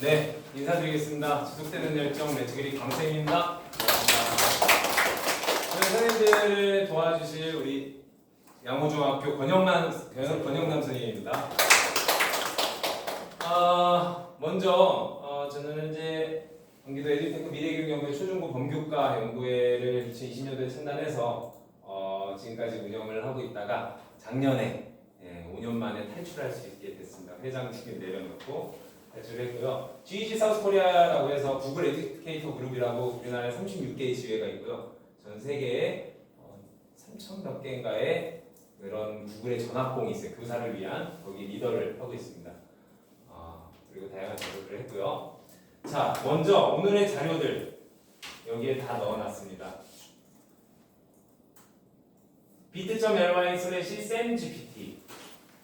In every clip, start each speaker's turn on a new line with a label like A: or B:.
A: 네, 인사드리겠습니다. 지속되는 열정 매치그리 강쌤입니다. 오늘 선생님들을 도와주실 우리 양호중학교 권영남 선생님입니다. 먼저 저는 현재 경기도 에듀테크 미래교육연구회 초중고 범교과 연구회를 2020년도에 창단해서 지금까지 운영을 하고 있다가 작년에 5년 만에 탈출할 수 있게 됐습니다. 회장직을 내려놓고 탈출했고요. GEG 사우스 코리아라고 해서 구글 에듀케이터 그룹이라고 우리나라에 36개의 지회가 있고요. 전 세계에 3천 몇 개인가의 그런 구글의 전학공이 있어요. 교사를 위한 거기 리더를 하고 있습니다. 그리고 다양한 자료를 했고요. 자, 먼저 오늘의 자료들 여기에 다 넣어놨습니다. bit.ly/samgpt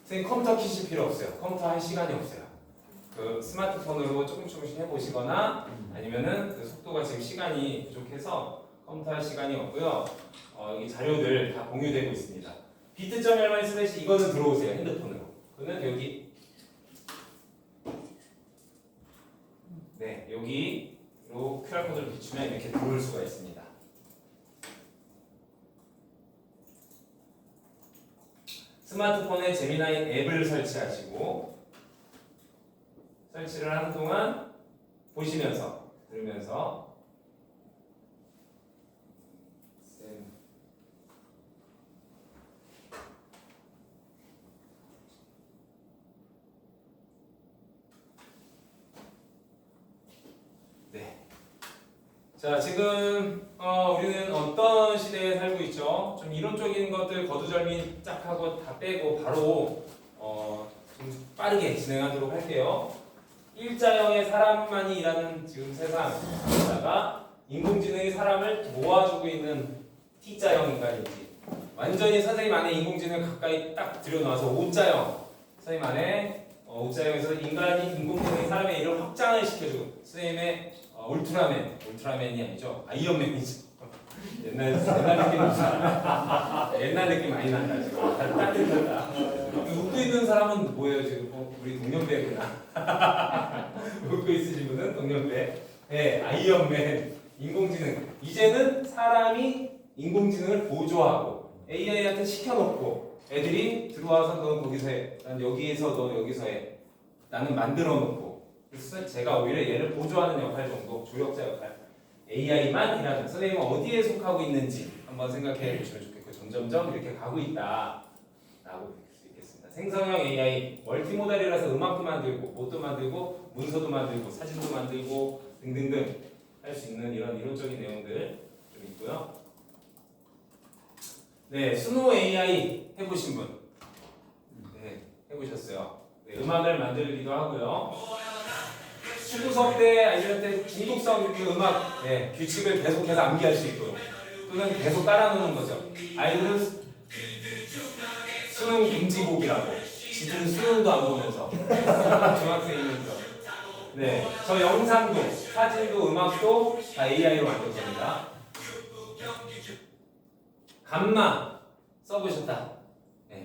A: 선생님 컴퓨터 키실 필요 없어요. 컴퓨터 할 시간이 없어요. 그 스마트폰으로 조금씩 해보시거나 아니면은 그 속도가 지금 시간이 부족해서 컴퓨터 할 시간이 없고요. 여기 자료들 다 공유되고 있습니다. bit.ly/ 이거는 들어오세요. 핸드폰으로. 그는 여기 여기로 QR코드를 비추면 이렇게 들어올 수가 있습니다. 스마트폰에 제미나이 앱을 설치하시고 설치를 하는 동안 보시면서 들으면서 자, 지금 우리는 어떤 시대에 살고 있죠? 좀 이론적인 것들 거두절미 짝 하고 다 빼고 바로 좀 빠르게 진행하도록 할게요. 일자형의 사람만이 일하는 지금 세상에다가 인공지능이 사람을 모아주고 있는 T자형 인간인지 완전히 선생님 안에 인공지능을 가까이 딱 들여놓아서 O자형 선생님 안에 O자형에서 인공지능이 사람의 일을 확장을 시켜주고 선생님의 울트라맨이 아니죠. 아이언맨이죠. 옛날 느낌 많이 난다 지금. 따뜻하다. 웃고 있는 사람은 뭐예요 지금? 우리 동년배구나. 웃고 있으신 분은 동년배. 네, 아이언맨, 인공지능. 이제는 사람이 인공지능을 보조하고 AI한테 시켜놓고 애들이 들어와서 너 거기서 해. 난 여기에서 너 여기서 해. 나는 만들어놓고. 그래서 제가 오히려 얘를 보조하는 역할 정도, 조력자 역할, AI만 일하는 선생님은 어디에 속하고 있는지 한번 생각해 보시면 좋겠고 점점점 이렇게 가고 있다라고 볼 수 있겠습니다. 생성형 AI, 멀티모달이라서 음악도 만들고, 옷도 만들고, 문서도 만들고, 사진도 만들고 등등등 할 수 있는 이런 이론적인 내용들 좀 있고요. 네, 스노우 AI 해보신 분, 네, 해보셨어요. 네, 음악을 만들기도 하고요. 수구석 때 아니면 때 중독성 있는 음악 규칙을 계속해서 암기할 수 있도록 또는 계속 깔아놓는 거죠. 아이들은 수능 금지곡이라고 지들은 수능도 안 보면서 중학생이면서 저 영상도 사진도 음악도 다 AI로 만들 겁니다. 감마 써보셨다.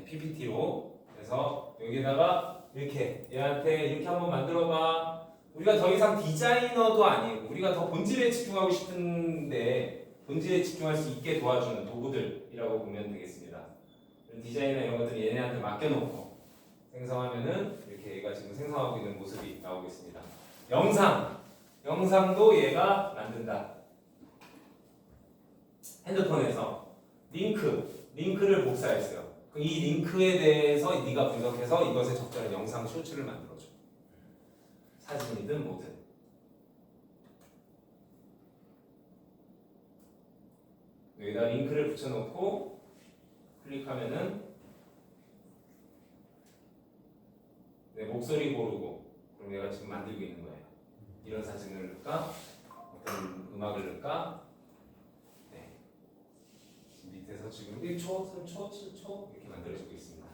A: PPT로 그래서 여기다가 이렇게 얘한테 이렇게 한번 만들어봐. 우리가 더 이상 디자이너도 아니고 우리가 더 본질에 집중하고 싶은데 본질에 집중할 수 있게 도와주는 도구들이라고 보면 되겠습니다. 디자인이나 이런 것들을 얘네한테 맡겨놓고 생성하면은 이렇게 얘가 지금 생성하고 있는 모습이 나오고 있습니다. 영상도 얘가 만든다. 핸드폰에서 링크를 복사했어요. 이 링크에 대해서 네가 분석해서 이것에 적절한 영상 쇼츠를 만들어줘. 사진이든 뭐든. 여기다 링크를 붙여놓고 클릭하면은 내 목소리 고르고 그럼 내가 지금 만들고 있는 거예요. 이런 사진을 넣을까? 어떤 음악을 넣을까? 밑에서 지금 1초, 3초, 7초 이렇게 만들어지고 있습니다.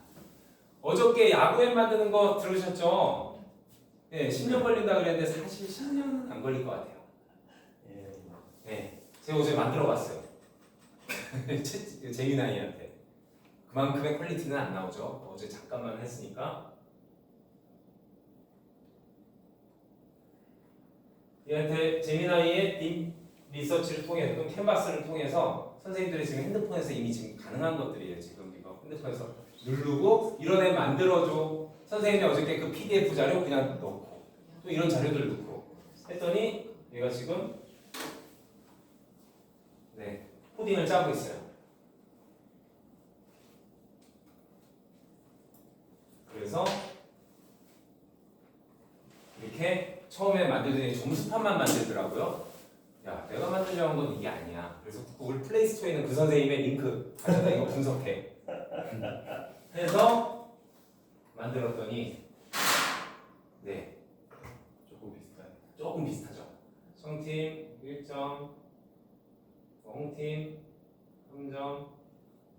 A: 어저께 야구앱 만드는 거 들으셨죠? 10년 걸린다 그랬는데 사실 10년은 안 걸릴 것 같아요. 제가 어제 만들어 봤어요. 제미나이한테. 그만큼의 퀄리티는 안 나오죠. 어제 잠깐만 했으니까. 얘한테 제미나이의 딥 리서치를 통해서 또는 캔버스를 통해서 선생님들이 지금 핸드폰에서 이미 지금 가능한 것들이에요. 지금 이거 핸드폰에서 누르고 이런 애 만들어줘. 선생님이 어저께 그 PDF 자료 그냥 넣고 또 이런 자료들 넣고 했더니 얘가 지금 네 코딩을 짜고 있어요. 그래서 이렇게 처음에 만들더니 점수판만 만들더라고요. 야, 내가 만들려는 건 이게 아니야. 그래서 구글 플레이스토어에 있는 그 선생님의 링크 가져다 이거 분석해. 해서 만들었더니 네 조금 비슷하죠. 성팀 1점, 홍팀 3점,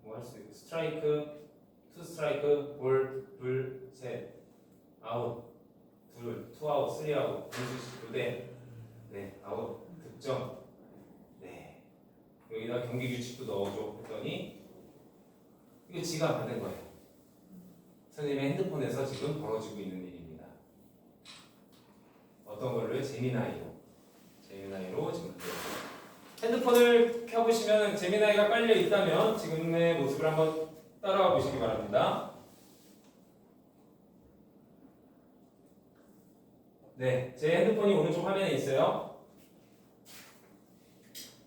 A: 뭐 할 수 있고 스트라이크, 투 스트라이크, 볼, 둘, 셋, 아웃, 둘, 투 아웃, 쓰리 아웃, 공수 2대, 네, 아웃, 득점, 네, 여기다 경기 규칙도 넣어줘 했더니 이거 지가 받은 거예요. 선생님의 핸드폰에서 지금 벌어지고 있는 일입니다. 어떤 걸로요? 제미나이로 지금 핸드폰을 켜보시면 제미나이가 깔려 있다면 지금의 모습을 한번 따라와 보시기 바랍니다. 네, 제 핸드폰이 오른쪽 화면에 있어요.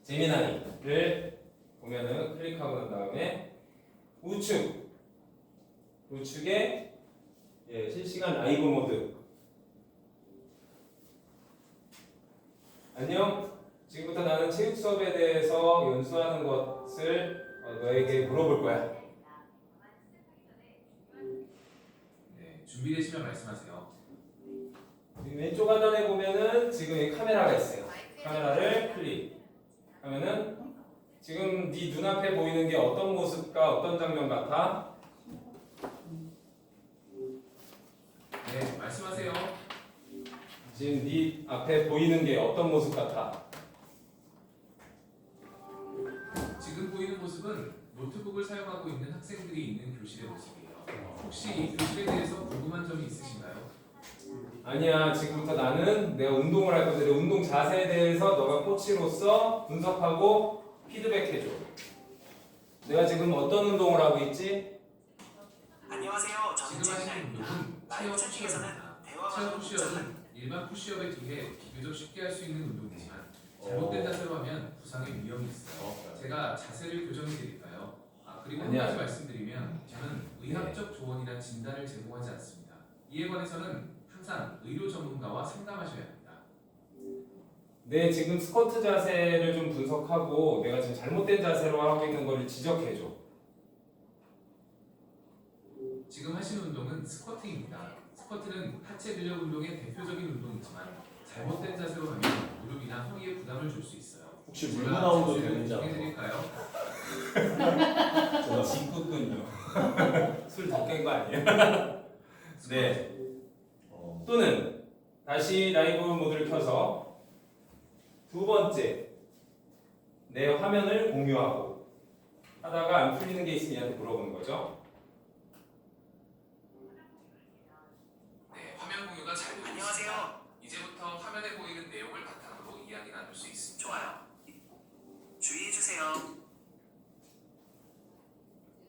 A: 제미나이를 보면은 클릭하고 난 다음에 우측에 예, 실시간 라이브 모드. 안녕. 지금부터 나는 체육 수업에 대해서 연수하는 것을 너에게 물어볼 거야.
B: 네, 준비되시면 말씀하세요.
A: 왼쪽 하단에 보면은 지금 이 카메라가 있어요. 카메라를 클릭하면은 지금 네 눈앞에 보이는 게 어떤 모습과 어떤 장면 같아?
B: 네, 말씀하세요.
A: 지금 네 앞에 보이는 게 어떤 모습 같아?
B: 지금 보이는 모습은 노트북을 사용하고 있는 학생들이 있는 교실의 모습이에요. 혹시 이 교실에 대해서 궁금한 점이 있으신가요?
A: 아니야, 지금부터 나는 내가 운동을 할 건데 내 운동 자세에 대해서 너가 코치로서 분석하고 피드백해줘. 내가 지금 어떤 운동을 하고 있지?
C: 안녕하세요. 저는
B: 지금 하시는
C: 제미나입니다.
B: 운동은 체어 푸시업입니다. 체어 푸시업은 일반 푸시업에 비해 비교적 쉽게 할 수 있는 운동이지만 잘못된 자세로 하면 부상의 위험이 있어요. 제가 자세를 교정해 드릴까요? 그리고 한
A: 아니야.
B: 가지 말씀드리면 저는 의학적 조언이나 진단을 제공하지 않습니다. 이에 관해서는 항상 의료 전문가와 상담하셔야 합니다.
A: 내 지금 스쿼트 자세를 좀 분석하고 내가 지금 잘못된 자세로 하고 있는 거를 지적해줘.
B: 지금 하시는 운동은 스쿼트입니다. 스쿼트는 하체 근력 운동의 대표적인 운동이지만 잘못된 자세로 하면 무릎이나 허리에 부담을 줄 수 있어요.
D: 혹시 물고 나오도
B: 제가
D: 되는지 알아요?
B: 해드릴까요?
A: 저 짓궂군요. 술 더 깬 거 아니에요? 네. 또는 다시 라이브 모드를 켜서 두 번째 내 화면을 공유하고 하다가 안 풀리는 게 있으면 얘한테 물어보는 거죠.
B: 네, 화면 공유가 잘 되고
C: 안녕하세요.
B: 있습니다. 이제부터 화면에 보이는 내용을 바탕으로 이야기 나눌 수 있습니다.
C: 좋아요. 주의해주세요.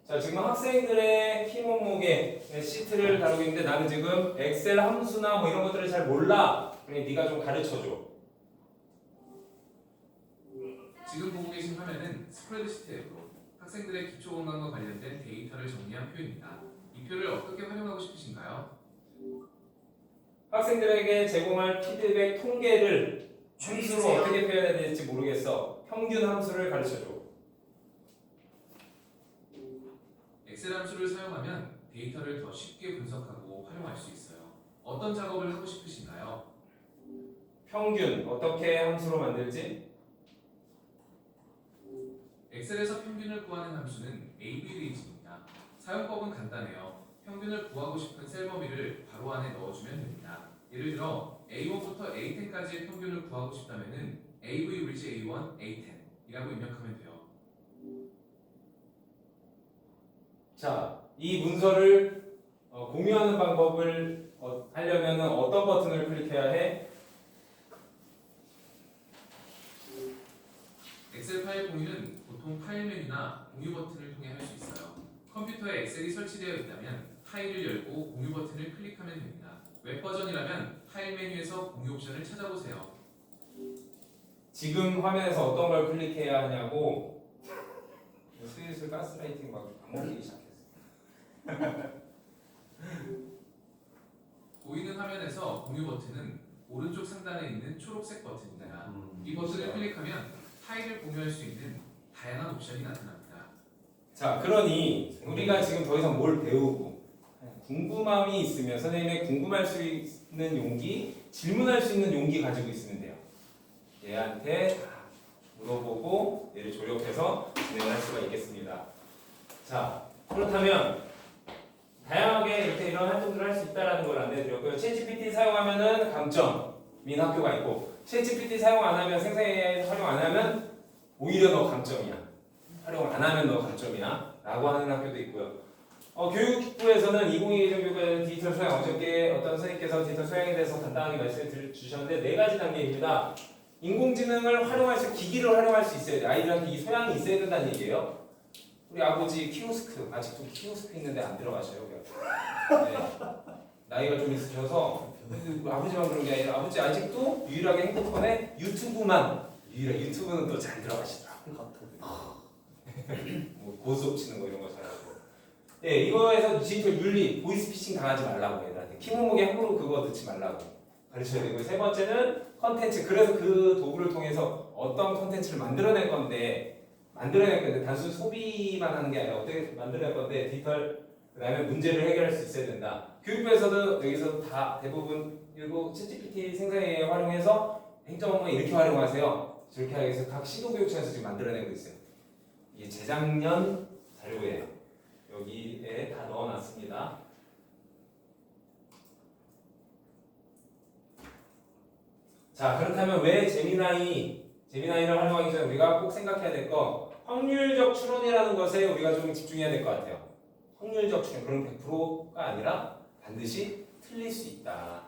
A: 자, 지금 학생들의 키 몸무게 시트를 다루고 있는데 나는 지금 엑셀 함수나 뭐 이런 것들을 잘 몰라. 그러니 네가 좀 가르쳐줘.
B: 지금 보고 계신 화면은 스프레드시트 앱으로 학생들의 기초 건강과 관련된 데이터를 정리한 표입니다. 이 표를 어떻게 활용하고 싶으신가요?
A: 학생들에게 제공할 피드백 통계를 함수로
C: 주의해주세요.
A: 어떻게 표현해야 될지 모르겠어. 평균 함수를 가르쳐줘.
B: 엑셀 함수를 사용하면 데이터를 더 쉽게 분석하고 활용할 수 있어요. 어떤 작업을 하고 싶으신가요?
A: 평균 어떻게 함수로 만들지?
B: 엑셀에서 평균을 구하는 함수는 average 입니다. 사용법은 간단해요. 평균을 구하고 싶은 셀 범위를 괄호 안에 넣어주면 됩니다. 예를 들어 A1부터 A10까지의 평균을 구하고 싶다면 average A1, A10이라고 입력하면 돼요.
A: 자, 이 문서를 공유하는 방법을 하려면 어떤 버튼을 클릭해야 해?
B: 엑셀 파일 공유는 보통 파일 메뉴나 공유 버튼을 통해 할 수 있어요. 컴퓨터에 엑셀이 설치되어 있다면 파일을 열고 공유 버튼을 클릭하면 됩니다. 웹 버전이라면 파일 메뉴에서 공유 옵션을 찾아보세요.
A: 지금 화면에서 어떤 걸 클릭해야 하냐고 슬슬 가스라이팅 막 안 먹히기 시작했어.
B: 보이는 화면에서 공유 버튼은 오른쪽 상단에 있는 초록색 버튼입니다. 이 버튼을 클릭하면 파일을 공유할 수 있는 다양한 옵션이 나타납니다.
A: 자, 그러니 우리가 지금 더 이상 뭘 배우고 궁금함이 있으면 선생님의 궁금할 수 있는 용기, 질문할 수 있는 용기 가지고 있으면 돼요. 얘한테 다 물어보고 얘를 조력해서 진행할 수가 있겠습니다. 자, 그렇다면 다양하게 이렇게 이런 활동들을 할 수 있다는 걸 안내드렸고요. 챗GPT 사용하면은 강점인 학교가 있고 챗GPT 사용 안 하면 생성 AI 활용 안 하면 오히려 너 강점이야. 활용 안 하면 너 강점이야. 라고 하는 학교도 있고요. 교육부에서는 2022 교육과정 디지털 소양 어저께 어떤 선생님께서 디지털 소양에 대해서 간단하게 말씀을 주셨는데 네 가지 단계입니다. 인공지능을 활용할 수, 기기를 활용할 수 있어야 돼. 아이들한테 이 소양이 있어야 된다는 얘기예요. 우리 아버지 키오스크, 아직도 키오스크 있는데 안 들어가셔요. 네. 나이가 좀 있으셔서 아버지만 그런 게 아니라 아버지 아직도 유일하게 핸드폰에 유튜브만 유튜브는 또 잘 들어가시더라고요. 뭐 고수업 치는 거 이런 거 잘하고. 네, 이거에서 디지털 윤리, 보이스피싱 당하지 말라고 애들한테 키 몸무게 함부로 그거 넣지 말라고 가르쳐야 되고 세 번째는 컨텐츠. 그래서 그 도구를 통해서 어떤 컨텐츠를 만들어낼 건데 단순 소비만 하는 게 아니라 어떻게 만들어낼 건데 디지털 그다음에 문제를 해결할 수 있어야 된다. 교육부에서도 여기서 다 대부분 그리고 챗GPT 생성에 활용해서 행정 업무에 이렇게 활용하세요. 저렇게 하기 위해서 각 시도교육청에서 지금 만들어내고 있어요. 이게 재작년 자료예요. 여기에 다 넣어놨습니다. 자, 그렇다면 왜 제미나이를 활용하기 전에 우리가 꼭 생각해야 될 거 확률적 추론이라는 것에 우리가 좀 집중해야 될 것 같아요. 확률적 추론, 그럼 100%가 아니라 반드시 틀릴 수 있다.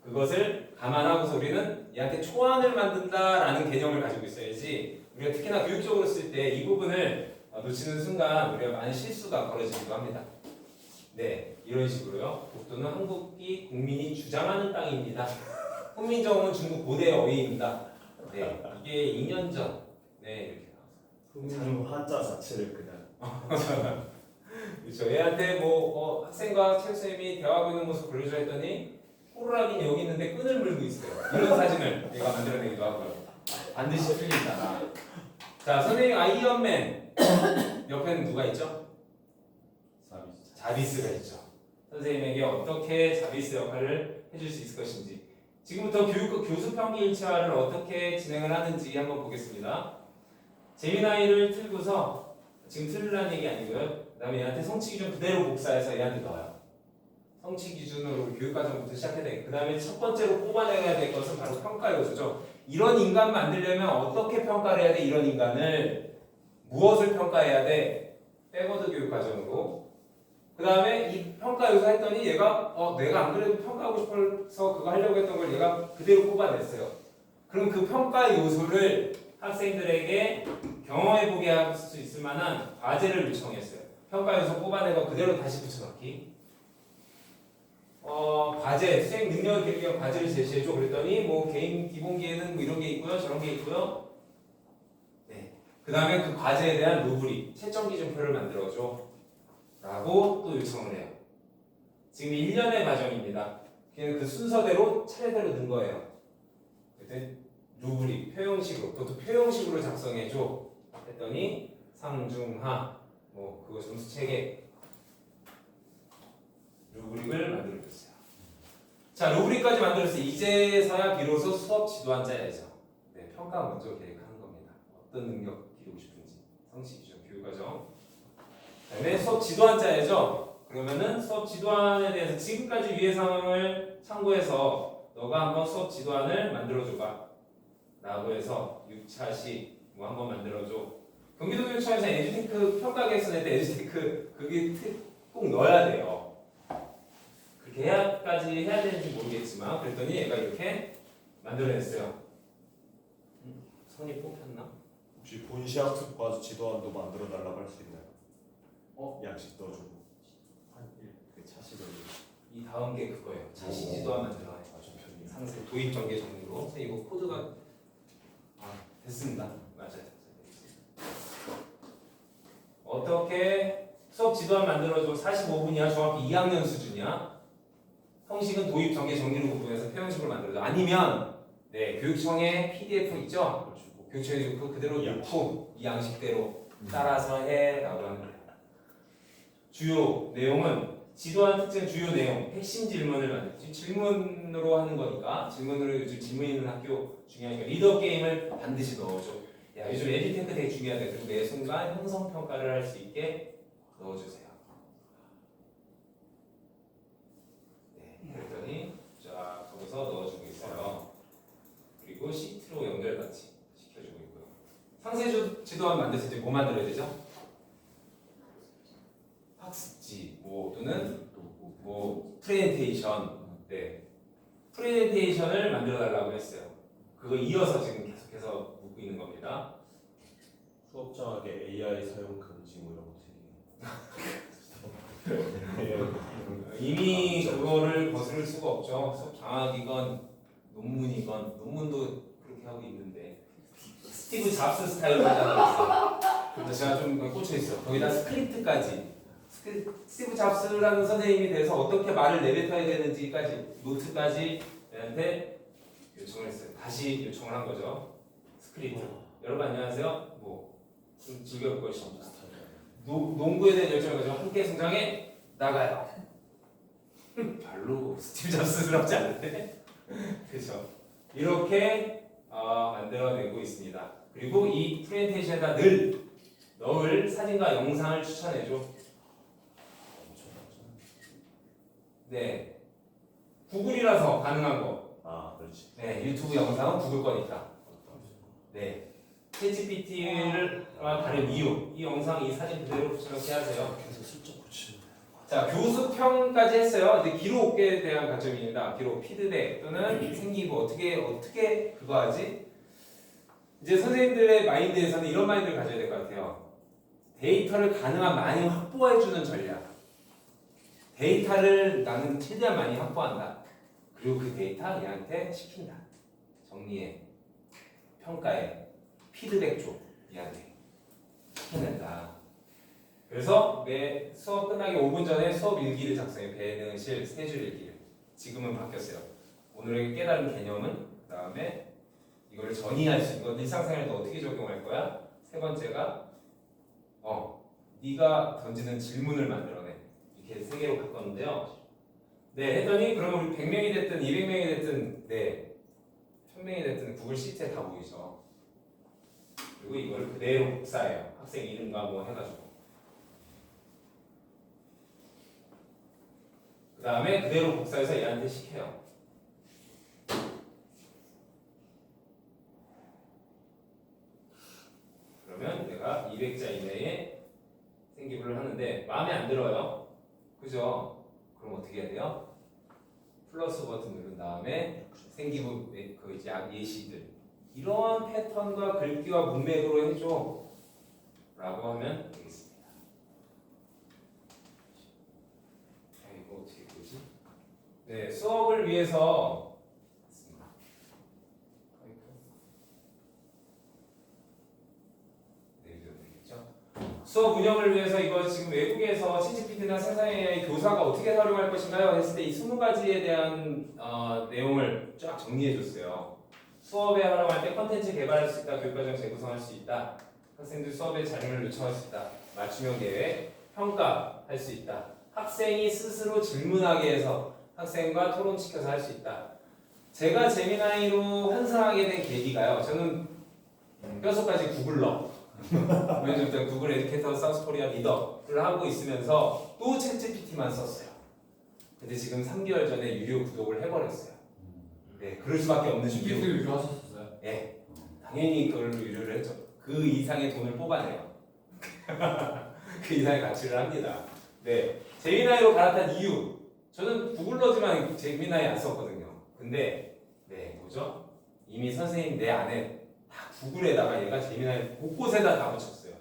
A: 그것을 감안하고서 우리는 얘한테 초안을 만든다라는 개념을 가지고 있어야지 우리가 특히나 교육적으로 쓸 때 이 부분을 놓치는 순간 우리가 많은 실수가 벌어지기도 합니다. 네, 이런 식으로요. 독도는 한국이 국민이 주장하는 땅입니다. 훈민정음은 중국 고대 어휘입니다. 네, 이게 2년 전. 네, 이렇게
D: 참 한자 자체를 그냥
A: 그렇죠. 얘한테 뭐 학생과 체육 선생님이 대화하고 있는 모습 보여줘 했더니 호루라기는 여기 있는데 끈을 물고 있어요. 이런 사진을 얘가 만들어내기도 하고요. 반드시 틀린다. 자, 선생님 아이언맨 옆에는 누가 있죠? 자비스가 있죠. 선생님에게 어떻게 자비스 역할을 해줄 수 있을 것인지. 지금부터 교수 평기 일치화를 어떻게 진행을 하는지 한번 보겠습니다. 제미나이를 틀고서 지금 틀으라는 얘기 아니고요. 그 다음에 얘한테 성취 기준 그대로 복사해서 얘한테 넣어요. 성취 기준으로 교육과정부터 시작해야 돼. 그 다음에 첫 번째로 뽑아내야 될 것은 바로 평가 요소죠. 이런 인간 만들려면 어떻게 평가를 해야 돼? 이런 인간을 무엇을 평가해야 돼? 백워드 교육과정으로. 그 다음에 이 평가 요소 했더니 얘가 내가 안 그래도 평가하고 싶어서 그거 하려고 했던 걸 얘가 그대로 뽑아냈어요. 그럼 그 평가 요소를 학생들에게 경험해보게 할 수 있을 만한 과제를 요청했어요. 평가 요소 뽑아내고 그대로 다시 붙여넣기. 과제, 수행 능력을 기르기 위한 과제를 제시해줘. 그랬더니 뭐 개인 기본기에는 뭐 이런 게 있고요, 저런 게 있고요. 네. 그 다음에 그 과제에 대한 루브릭, 채점 기준표를 만들어줘. 라고 또 요청을 해요. 지금 1년의 과정입니다. 그냥 그 순서대로 차례대로 넣은 거예요. 그때 루브릭, 표형식으로, 그것도 표형식으로 작성해줘. 했더니 상중하, 뭐 그거 점수 체계 루브릭을 만들어줬어요. 자, 루브릭까지 만들었어요. 이제서야 비로소 수업 지도한 자야죠. 네, 평가 먼저 계획하는 겁니다. 어떤 능력 기르고 싶은지, 성취 기준, 교육과정. 그다음에 수업 지도한 자야죠. 그러면은 수업 지도안에 대해서 지금까지 위의 상황을 참고해서 너가 한번 수업 지도안을 만들어줘봐. 라고 해서 6차시 뭐 한번 만들어줘. 경기도교육청에서 에듀테크 평가 개선할 때 에듀테크 그게 꼭 넣어야 돼요. 그렇게 해야까지 해야 되는지 모르겠지만 그랬더니 얘가 이렇게 만들어냈어요. 선이 뽑혔나?
D: 혹시 본시학습 과제 지도안도 만들어 달라고 할 수 있나요? 양식 넣어주고 그 차식을
A: 이 다음 게 그거예요. 자시지도안 만들어야 해.
D: 좀 편리.
A: 상세 도입 전개 정리로. 선생님 이거 코드가 됐습니다. 맞아요. 어떻게 수업 지도안 만들어줘? 45분이야. 정확히 2학년 수준이야. 형식은 도입 전개 정리로 구분해서 표현식으로 만들어줘. 아니면 교육청에 PDF 있죠? 교육청에 그 그대로 넣고 이 양식대로 따라서 해라고 하는 거예요. 주요 내용은 지도안 특징 주요 내용 핵심 질문을 만들지 질문으로 하는 거니까 질문으로 요즘 질문 있는 학교 중요하니까 리더 게임을 반드시 넣어줘. 야 요즘 에디탱크 되게 중요하대. 그리고 매 순간 형성 평가를 할 수 있게 넣어주세요. 그랬더니 자 거기서 넣어주고 있어요. 그리고 시트로 연결같이 시켜주고 있고요. 상세 지도안 만들었을 때 뭐 만들어야 되죠? 학습지 또는 프레젠테이션. 프레젠테이션을 만들어 달라고 했어요. 그거 이어서 지금 계속해서 묻고 있는 겁니다.
D: 수업 장학에 AI 사용 금지 뭐 이런 거
A: 이미 그거를 거스를 수가 없죠. 수업 장학이건 논문이건 논문도 그렇게 하고 있는데 스티브 잡스 스타일로 하자고 했어요. 그래서 제가 좀 꽂혀 있어요. 거기다 스크립트까지. 스티브 잡스라는 선생님에 대해서 어떻게 말을 내뱉어야 되는지까지 노트까지 얘한테 요청을 했어요. 다시 요청을 한 거죠. 스크립트. 여러분 안녕하세요. 좀 즐겨볼 것입니다. 농구에 대한 열정을 가지고 함께 성장해 나가요. 별로 스티브 잡스스럽지 않은데, 그렇죠? 이렇게 만들어내고 있습니다. 그리고 이 프레젠테이션에다 늘 넣을 사진과 영상을 추천해줘. 구글이라서 가능한 거.
D: 그렇지.
A: 유튜브 영상은 구글 거니까. 챗GPT와 다른 이유. 이 영상, 이 사진 그대로 저렇게 하세요.
D: 계속 슬쩍 고치는.
A: 자, 교수평까지 했어요. 이제 기록에 대한 관점입니다. 기록, 피드백 또는 생기고 어떻게 그거 하지? 이제 선생님들의 마인드에서는 이런 마인드를 가져야 될 것 같아요. 데이터를 가능한 많이 확보해주는 전략. 데이터를 나는 최대한 많이 확보한다. 그리고 그 데이터 얘한테 시킨다. 정리해, 평가해, 피드백 줘. 얘한테 시켜낸다. 그래서 매 수업 끝나기 5분 전에 수업 일기를 작성해. 배능실 스케줄 일기를. 지금은 바뀌었어요. 오늘의 깨달은 개념은 그 다음에 이거를 전이할 수 있는 건 일상생활에 너 어떻게 적용할 거야? 세 번째가 네가 던지는 질문을 만들어내. 이렇게 세 개로 바꿨는데요. 했더니 그러면 우리 100명이 됐든 200명이 됐든 1000명이 됐든 구글 시트에 다 보이죠. 그리고 이걸 그대로 복사해요. 학생 이름과 뭐 해가지고. 그 다음에 그대로 복사해서 얘한테 시켜요. 그러면 내가 200자 이내에 생기부를 하는데 마음에 안 들어요. 그죠? 그럼 어떻게 해야 돼요? 플러스 버튼 누른 다음에 생기부 그 예시들 이러한 패턴과 글귀와 문맥으로 해줘 라고 하면 되겠습니다. 이거 어떻게 보지? 수업을 위해서 수업 운영을 위해서 이거 지금 외국에서 챗GPT나 생성 AI 교사가 어떻게 활용할 것인가요? 했을 때 이 20가지에 대한 내용을 쫙 정리해 줬어요. 수업에 활용할 때 컨텐츠 개발할 수 있다, 교육과정 재구성할 수 있다, 학생들 수업에 자료를 요청할 수 있다, 맞춤형 계획, 평가할 수 있다, 학생이 스스로 질문하게 해서 학생과 토론시켜서 할 수 있다. 제가 제미나이로 환상하게 된 계기가요. 저는 뼛속까지 구글러 왜냐면 구글 에듀케이터 사우스 코리아 리더를 하고 있으면서 또 챗GPT만 썼어요. 근데 지금 3개월 전에 유료 구독을 해버렸어요. 그럴 수밖에 없는
B: GPT
A: 이유.
B: 유료 하셨어요?
A: 당연히 그걸로 유료를 했죠. 그 이상의 돈을 뽑아내요. 그 이상의 가치를 합니다. 제미나이로 갈아탄 이유. 저는 구글러지만 제미나이 안 썼거든요. 근데 뭐죠? 이미 선생님 내 안에 다 구글에다가 얘가 제미나이 곳곳에다 다 붙였어요.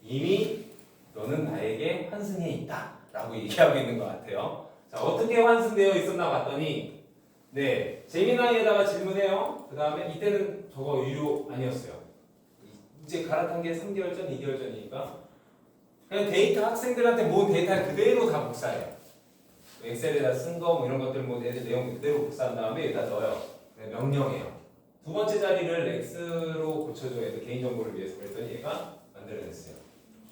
A: 이미 너는 나에게 환승해 있다 라고 얘기하고 있는 것 같아요. 자, 어떻게 환승되어 있었나 봤더니 네, 제미나이에다가 질문해요. 그 다음에 이때는 저거 유료 아니었어요. 이제 갈아탄 게 3개월 전, 2개월 전이니까 그냥 데이터 학생들한테 모은 데이터 그대로 다 복사해요. 엑셀에다 쓴 거 뭐 이런 것들 뭐 애들 내용 그대로 복사한 다음에 여기다 넣어요. 명령해요. 두 번째 자리를 X로 고쳐줘야 돼. 개인정보를 위해서. 그랬더니 얘가 만들어냈어요.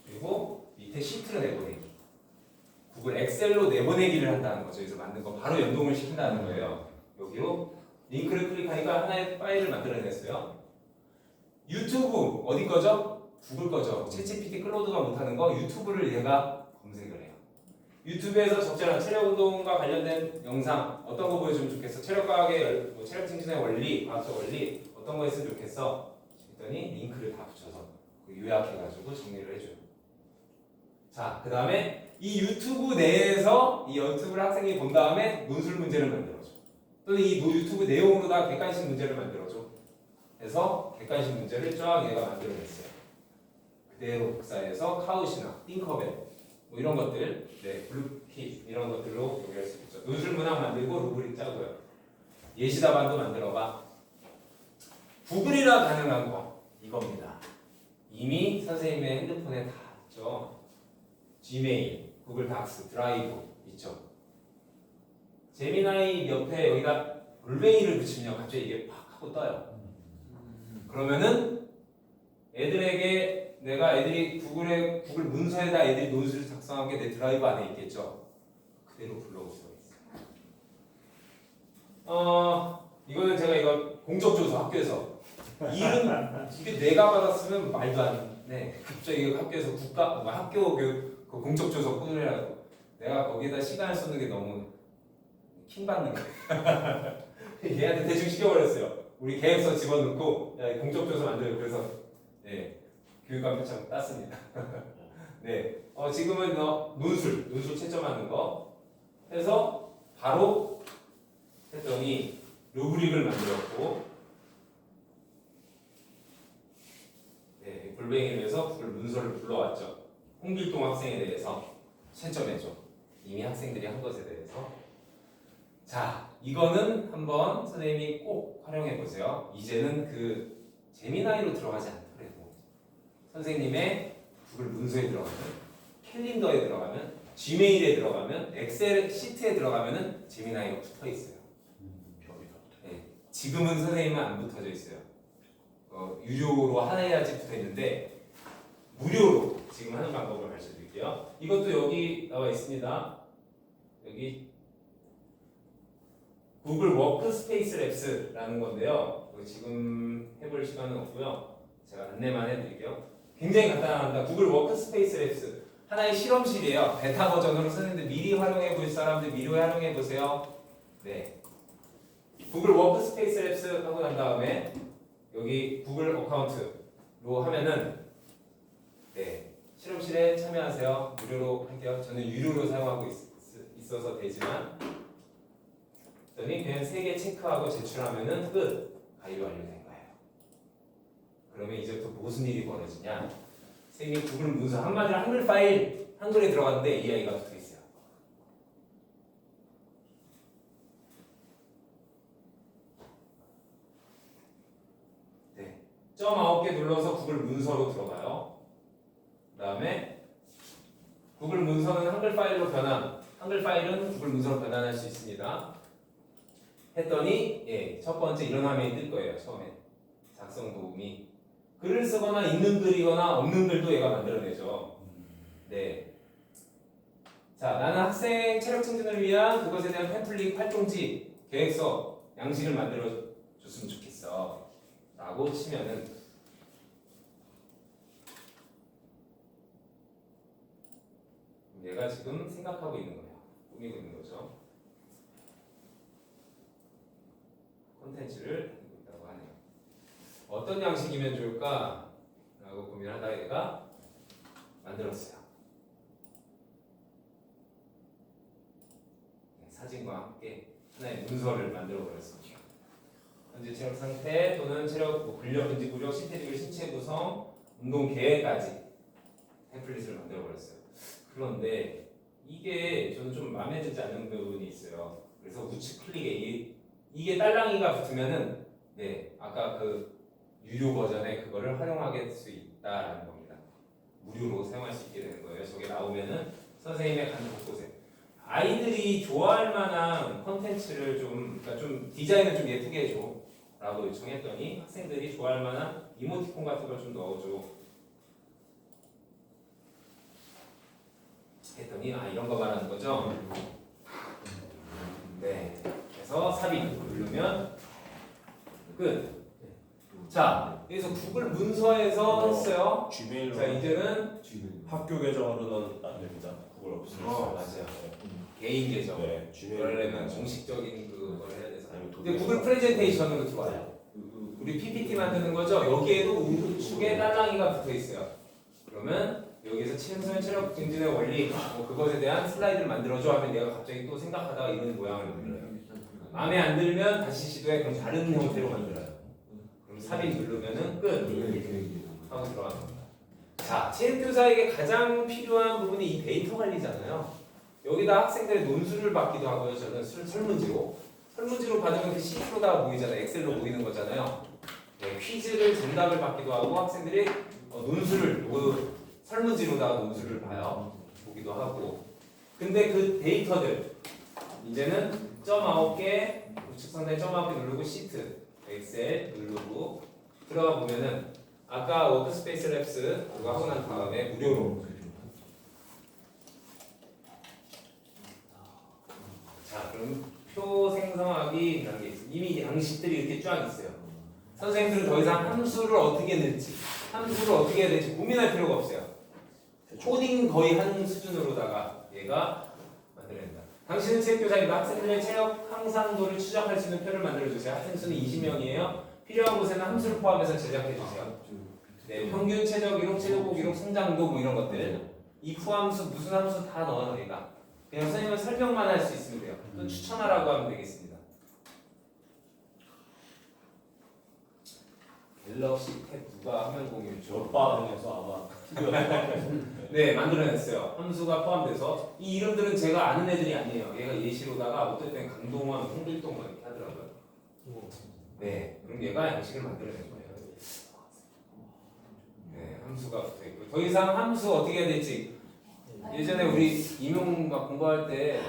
A: 그리고 밑에 시트로 내보내기. 구글 엑셀로 내보내기를 한다는 거죠. 그래서 만든 거 바로 연동을 시킨다는 거예요. 여기로 링크를 클릭하니까 하나의 파일을 만들어냈어요. 유튜브 어디 거죠? 구글 거죠. 챗GPT 클로드가 못하는 거 유튜브를 얘가 검색을 해요. 유튜브에서 적절한 체력 운동과 관련된 영상 어떤 거 보여주면 좋겠어? 체력 과학의 뭐 체력 증진의 원리, 과학적 원리 어떤 거 했으면 좋겠어? 했더니 링크를 다 붙여서 요약해가지고 정리를 해줘요. 자, 그 다음에 이 유튜브 내에서 이 유튜브를 학생이 본 다음에 논술 문제를 만들어줘. 또는 이 유튜브 내용으로 다 객관식 문제를 만들어줘. 그래서 객관식 문제를 쫙 얘가 만들어냈어요. 그대로 복사해서 카우시나 띵커벨 뭐 이런 것들, 네, 블루킷 이런 것들로 연결할 수 있죠. 논술 문항 만들고 루브릭 짜고요. 예시 답안도 만들어봐. 구글이라 가능한 거 이겁니다. 이미 선생님의 핸드폰에 다 있죠. 지메일, 구글 닥스, 드라이브 있죠. 제미나이 옆에 여기다 골뱅이를 붙이면 갑자기 이게 팍 하고 떠요. 그러면은 애들에게 내가 애들이 구글 문서에다 애들이 논술을 작성한 게 내 드라이브 안에 있겠죠. 그대로 불러올 수가 있어요. 이거는 제가 이거 공적조서 학교에서 일은 이게 내가 받았으면 말도 안 돼. 갑자기 학교에서 학교 그 공적조서 꾸준히라고 내가 거기에다 시간을 쏟는 게 너무 킹 받는 거야. 얘한테 대충 시켜버렸어요. 우리 계획서 집어넣고 야, 공적조서 만들고 그래서 네. 교육감 표창 땄습니다. 네, 지금은 논술 채점하는 거 해서 바로 했더니 루브릭을 만들었고, 네, 골뱅이를 해서 구글 문서를 불러왔죠. 홍길동 학생에 대해서 채점해줘. 이미 학생들이 한 것에 대해서. 자, 이거는 한번 선생님이 꼭 활용해 보세요. 이제는 그 제미나이로 들어가지 않더라도 선생님의 구글 문서에 들어가면, 캘린더에 들어가면, 지메일에 들어가면, 엑셀 시트에 들어가면은 제미나이가 붙어 있어요. 네, 지금은 선생님은 안 붙어져 있어요. 유료로 해야지 붙어 있는데 무료로 지금 하는 방법을 가르쳐 드릴게요. 이것도 여기 나와 있습니다. 여기 구글 워크스페이스 랩스라는 건데요. 지금 해볼 시간은 없고요. 제가 안내만 해드릴게요. 굉장히 간단합니다. 구글 워크스페이스 랩스 하나의 실험실이에요. 베타 버전으로 선생님들 미리 활용해 볼 사람들 미리 활용해 보세요. 네. 구글 워크스페이스 랩스 하고 난 다음에 여기 구글 어카운트로 하면은 네 실험실에 참여하세요. 무료로 할게요. 저는 유료로 사용하고 있어서 되지만 그랬더니 그냥 3개 체크하고 제출하면은 끝. 가입이 완료된 거예요. 그러면 이제부터 무슨 일이 벌어지냐? 선생님이 구글 문서 한마디로 한글 파일 한글에 들어갔는데 AI가 붙어 있어요. 네, 점 9개 눌러서 구글 문서로 들어가요. 그 다음에 구글 문서는 한글 파일로 변환. 한글 파일은 구글 문서로 변환할 수 있습니다. 했더니 예, 첫 번째 이런 화면이 뜰 거예요. 처음에 작성 도우미 글을 쓰거나 있는 글이거나 없는 글도 얘가 만들어내죠. 네. 자, 나는 학생 체력 증진을 위한 그것에 대한 팸플릿, 활동지, 계획서, 양식을 만들어 줬으면 좋겠어. 라고 치면은 얘가 지금 생각하고 있는 거예요. 꾸미고 있는 거죠. 콘텐츠를 하고 있다고 하네요. 어떤 양식이면 좋을까? 라고 고민하다가 얘가 만들었어요. 사진과 함께 하나의 문서를 만들어 버렸습니다. 현재 체력 상태 또는 체력 뭐 근력, 근지 구력, 신체적인 신체 구성, 운동 계획까지 템플릿을 만들어 버렸어요. 그런데 이게 저는 좀 마음에 들지 않는 부분이 있어요. 그래서 우측 클릭에 이게 딸랑이가 붙으면은 네 아까 그 유료 버전의 그거를 활용하게 될 수 있다라는 겁니다. 무료로 사용할 수 있게 되는 거예요. 저게 나오면은 선생님의 간 곳곳에 아이들이 좋아할 만한 컨텐츠를 그러니까 좀 디자인을 좀 예쁘게 해줘라고 요청했더니 학생들이 좋아할 만한 이모티콘 같은 걸 좀 넣어줘 했더니 이런 거 말하는 거죠. 네. 그래서 삽입 누르면 끝. 자, 여기서 구글 문서에서 했어요.
D: Gmail로
A: 자, 이제는
D: 학교 계정으로는 안 됩니다. 그걸 없애요.
A: 맞아요. 개인 계정.
D: 네, Gmail.
A: 그러려면 정식적인 그걸 해야 돼서.
D: 아니면
A: 근데 구글 프레젠테이션으로 들어와요. 우리 PPT 만드는 거죠. 여기에도 우측에 딸랑이가 붙어 있어요. 그러면 여기서 최소한 체력 증진의 원리, 뭐 그것에 대한 슬라이드를 만들어줘 하면 내가 갑자기 또 생각하다가 이런 모양을 만들어요. 마음에 안 들면 다시 시도해. 그럼 다른 형태로 만들어요. 그럼 삽입 누르면은 끝 하고 들어가는 겁니다. 자, 체육교사에게 가장 필요한 부분이 이 데이터 관리잖아요. 여기다 학생들의 논술을 받기도 하고요. 저는 설문지로 받으면 그 시트로 다 보이잖아요. 엑셀로 보이는 거잖아요. 네, 퀴즈를 정답을 받기도 하고 학생들이 논술을 설문지로다가 논술을 봐요. 보기도 하고. 근데 그 데이터들 이제는 점 9개 우측 상단에 점 9개 누르고 시트 엑셀 누르고 들어가 보면은 아까 워크스페이스 랩스 그거 하고 난 다음에 무료로 자 그럼 표 생성하기라는 게 있어요. 이미 양식들이 이렇게 쫙 있어요. 선생님들은 더 이상 함수를 어떻게 넣을지 함수를 어떻게 해야 될지 고민할 필요가 없어요. 코딩 거의 한 수준으로다가 얘가 만들어낸다. 당신은 체육교사입니다. 학생들의 체력 향상도를 추적할 수 있는 표를 만들어주세요. 학생 수는 20명이에요. 필요한 곳에는 함수를 포함해서 제작해주세요. 네, 평균 체적 기록, 체력고 기록, 성장도 뭐 이런 것들 if 함수, 무슨 함수 다 넣어요. 얘가 그냥 선생님은 설명만 할 수 있으면 돼요. 또 추천하라고 하면 되겠습니다. 갤럭시 탭 누가 화면 공유죠?
D: 옆방에서 아마
A: 네, 만들어냈어요. 함수가 포함돼서 이 이름들은 제가 아는 애들이 아니에요. 얘가 예시로다가 어떨 땐 강동원, 홍길동 뭐 이렇게 하더라고요. 네, 그럼 얘가 양식을 만들어낸 거예요. 네, 함수가 붙어있고 더 이상 함수 어떻게 해야 될지 예전에 우리 임용과 공부할 때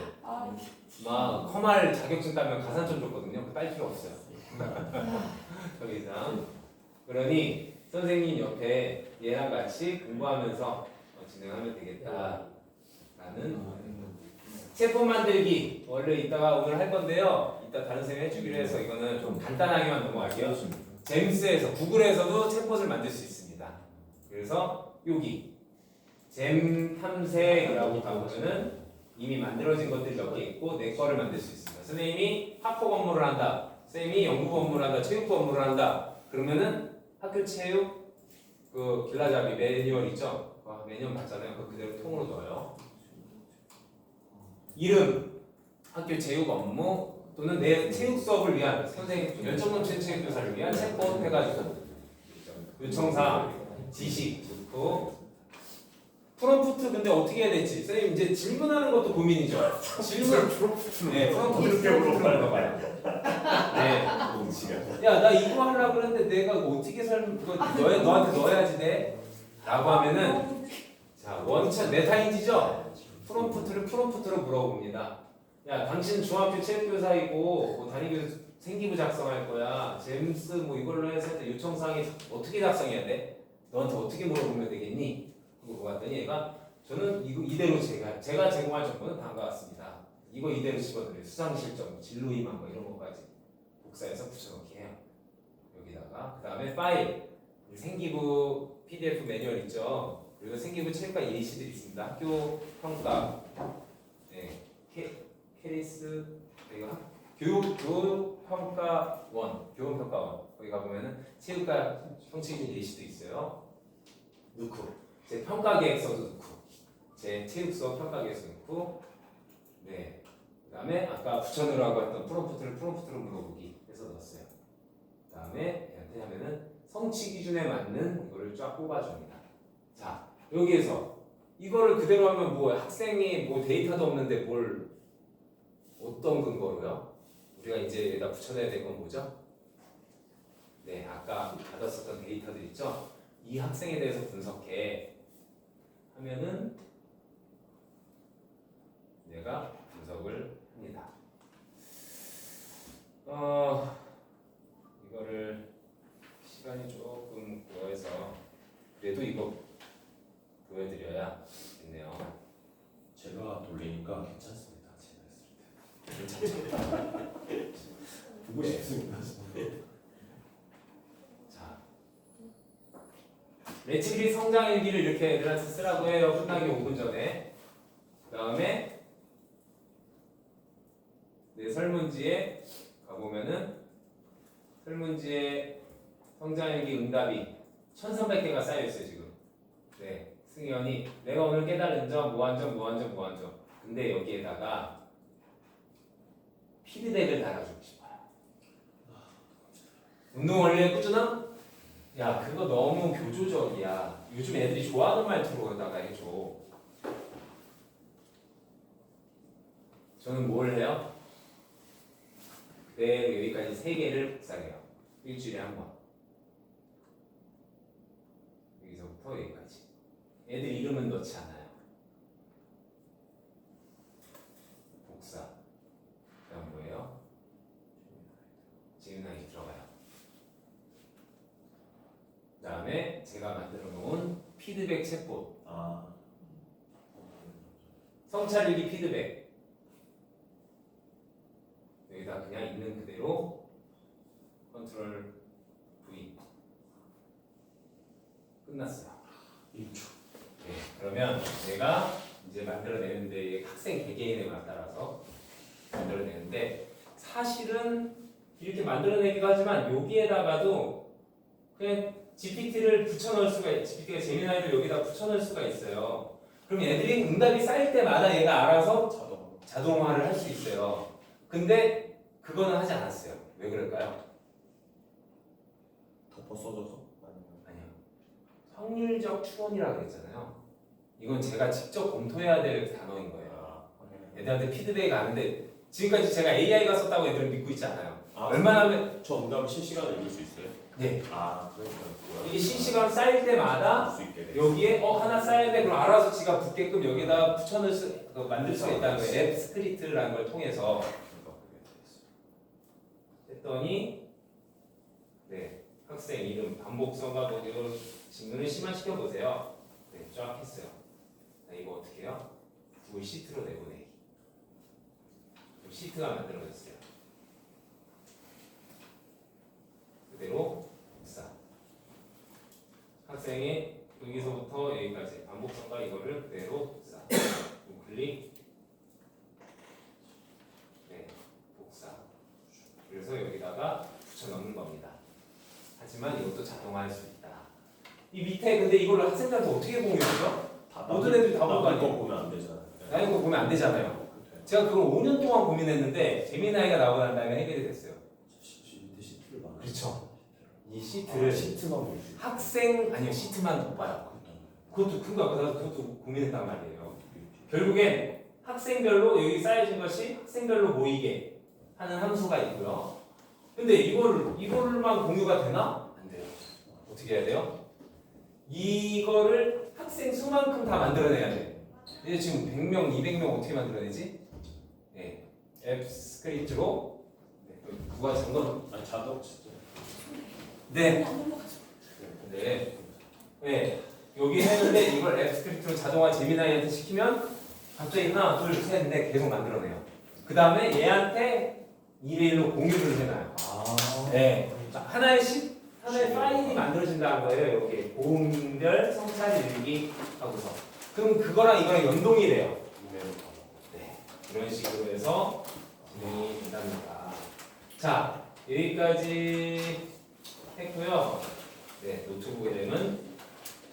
A: 막 컴활 자격증 따면 가산점 줬거든요. 딸 필요 없어요. 더 이상 그러니 선생님 옆에 얘랑 같이 공부하면서 진행하면 되겠다라는 체포 만들기 원래 이따가 오늘 할 건데요. 이따 다른 쌤이 해주기로 해서 이거는 좀 간단하게만 넘어갈게요. 잼스에서 구글에서도 챗봇을 만들 수 있습니다. 그래서 여기 잼 탐색이라고 가보면은 이미 만들어진 것들이 몇 개 있고 내 거를 만들 수 있습니다. 선생님이 학폭 업무를 한다. 선생님이 연구 업무를 한다. 체육 업무를 한다. 그러면은 학교 체육 그 길라잡이 매뉴얼 있죠? 매년 봤잖아요. 그 그대로 통으로 넣어요. 이름, 학교 체육 업무 또는 내 체육 수업을 위한 선생님 열정 넘치는 체육 교사를 위한 챗봇 해가지고 요청사항, 지식 좋고 프롬프트 근데 어떻게 해야 될지 선생님 이제 질문하는 것도 고민이죠. 질문 네 프롬프트를 물어봐요. 네. 야 나 이거 하려고 그랬는데 내가 어떻게 너한테 넣어야지 돼? 라고 하면은 자 원천 메타인지죠? 프롬프트로 물어봅니다. 야 당신 중학교 체육교사이고 뭐 담임교사 생기부 작성할 거야. 잼스 뭐 이걸로 해서 요청사항이 어떻게 작성해야 돼? 너한테 어떻게 물어보면 되겠니? 그거 봤더니 얘가 저는 이거 이대로 제가 제공할 정보는 다음과 같습니다. 이거 이대로 집어넣어요. 수상 실적, 진로 희망 뭐 이런 것까지 복사해서 붙여넣기 해요. 여기다가 그 다음에 파일 생기부 PDF 매뉴얼 있죠. 그리고 생기부 체육과 예시들이 있습니다. 학교 평가, 네, 캐리스 이거 교육 평가원, 교원 평가원 거기 가보면은 체육과 형식적 예시도 있어요. 넣고 제 평가 계획서도 넣고 제 체육 수업 평가 계획서 넣고 네 그다음에 아까 붙여넣으라고 했던 프롬프트를 물어보기 해서 넣었어요. 다음에 얘한테 하면은 성취 기준에 맞는 이거를 쫙 뽑아줍니다. 자, 여기에서 이거를 그대로 하면 뭐 학생이 뭐 데이터도 없는데 뭘 어떤 근거로요? 우리가 이제 여기다 붙여내야 될 건 뭐죠? 네, 아까 받았었던 데이터들 있죠? 이 학생에 대해서 분석해 하면은 내가 분석을 합니다. 이거를 시간이 조금 구해서 그래도 이거 보여드려야겠네요.
D: 제가 돌리니까 괜찮습니다. 제가 했을
A: 괜찮죠?
D: 때 보고
A: 네.
D: 싶습니다.
A: 자, 레츠기 성장 일기를 이렇게 애들한테 쓰라고 해요. 끝나기 5분 전에. 그 다음에 내 설문지에 가보면은 설문지에 성장 일기 응답이 1300개가 쌓여있어요 지금. 네, 승현이 내가 오늘 깨달은 점 무한점 무한점 무한점. 근데 여기에다가 피드백을 달아주고 싶어요. 운동 원리의 꾸준함? 야, 그거 너무 교조적이야. 요즘 애들이 좋아하는 말투로다가 해줘. 저는 뭘 해요? 그대로 여기까지 3개를 복사해요. 일주일에 한 번. 여기서부터 여기까지. 애들 이름은 넣지 않아요. 복사. 그다음 뭐예요? 지금나이 들어가요. 그 다음에 제가 만들어 놓은 피드백 챗봇. 성찰일기 피드백. 여기다 그냥 있는 그대로 컨트롤 V. 끝났어요.
D: 1초.
A: 네, 그러면 내가 이제 만들어내는데 학생 개개인에 따라서 만들어내는데 사실은 이렇게 만들어내기도 하지만 여기에다가도 그냥 GPT를 붙여넣을 수가 있어요. GPT가 재미나이를 여기다 붙여넣을 수가 있어요. 그럼 애들이 응답이 쌓일 때마다 얘가 알아서 자동화를 할 수 있어요. 근데 그거는 하지 않았어요. 왜 그럴까요?
D: 덮어 써줘서?
A: 아니요. 확률적 추론이라고 그랬잖아요. 이건 제가 직접 검토해야 될 단어인 거예요. 애들한테 피드백이 가는데 지금까지 제가 AI가 썼다고 애들은 믿고 있지 않아요. 얼마나 하면
D: 저 응답을 실시간으로 읽을 수 있어요?
A: 네.
D: 그러니까
A: 이게 실시간 쌓일 때마다
D: 수 있게 돼.
A: 여기에 하나 쌓여야 돼. 그럼 알아서 지가 붙게끔 여기다 붙여넣을 만들 수가 있다는 거예요. 앱 스크립트라는 걸 통해서 했더니 네, 학생 이름 반복성과 뭐 이런 질문을 심화시켜 보세요. 네, 쫙 했어요. 자, 이거 어떻게 해요? 구글 시트로 내보내기. 시트가 만들어졌어요. 그대로 복사. 학생이 여기서부터 여기까지 반복성과 이거를 그대로 복사. 우클릭. 네, 복사. 그래서 여기다가 붙여넣는 겁니다. 하지만 이것도 자동화할 수 있다. 이 밑에 근데 이걸 학생들한테 어떻게 공유해요? 모든 애들이 다 볼 거 아니에요?
D: 보면 안 되잖아요.
A: 나의 거 보면 안 되잖아요. 제가 그걸 5년 동안 고민했는데 재미나이가 나오고 난 다음에 해결이 됐어요.
D: 시트를 만.
A: 그렇죠. 이 시트를
D: 시트만 볼 수.
A: 학생 아니요 시트만 못 봐요. 그것도 큰가 보다. 그것도 고민했단 말이에요. 결국엔 학생별로 여기 쌓여진 것이 학생별로 모이게 하는 함수가 있고요. 근데 이걸만 공유가 되나? 안 돼요. 어떻게 해야 돼요? 이거를 학생 수만큼 다 만들어내야 돼. 이제 지금 100명, 200명 어떻게 만들어내지? 네, 앱 스크립트로 누가 잠궈?
D: 아니 자동 진짜.
A: 네. 네. 여기 했는데 이걸 앱 스크립트로 자동화 제미나이한테 시키면 갑자기 하나, 둘, 셋, 넷 계속 만들어내요. 그 다음에 얘한테 2대1로 공유를 해놔요. 네. 하나의 파일이 만들어진다는 거예요. 이렇게 고음별 성찰 일기 하고서. 그럼 그거랑 이거랑 연동이 돼요. 네. 이런 식으로 해서 진행이 된답니다. 자, 여기까지 했고요. 네, 노트북에 되면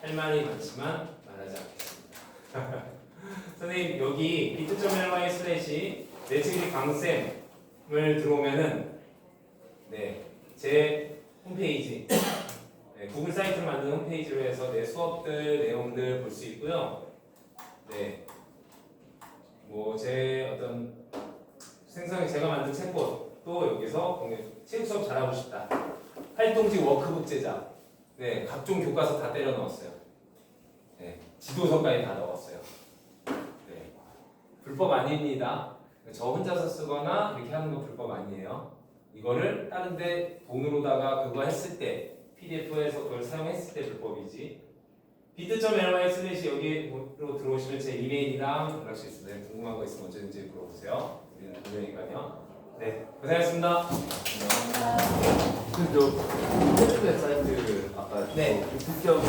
A: 할 말이 많지만 말하지 않겠습니다. 선생님 여기 bit.ly/ 내치기 강쌤을 들어오면은 네, 제 홈페이지. 네, 구글 사이트를 만든 홈페이지로 해서 내 수업들 내용들 볼 수 있고요. 네, 뭐 제 어떤 제가 만든 책봇도 여기서 체육 수업 잘하고 싶다. 활동지 워크북 제작. 네, 각종 교과서 다 때려 넣었어요. 네, 지도서까지 다 넣었어요. 네, 불법 아닙니다. 저 혼자서 쓰거나 이렇게 하는 거 불법 아니에요. 이거를 다른데 돈으로다가 그거 했을 때 PDF에서 그걸 사용했을 때 불법이지. bit.ly/ 여기로 들어오시면 제 이메일이랑 연락 수 있습니다. 궁금한 거 있으면 언제든지 물어보세요. 우리는 분명히니까요. 네, 고생하셨습니다.
E: 그저 페이스북 사이트 아까
A: 네.
E: 직접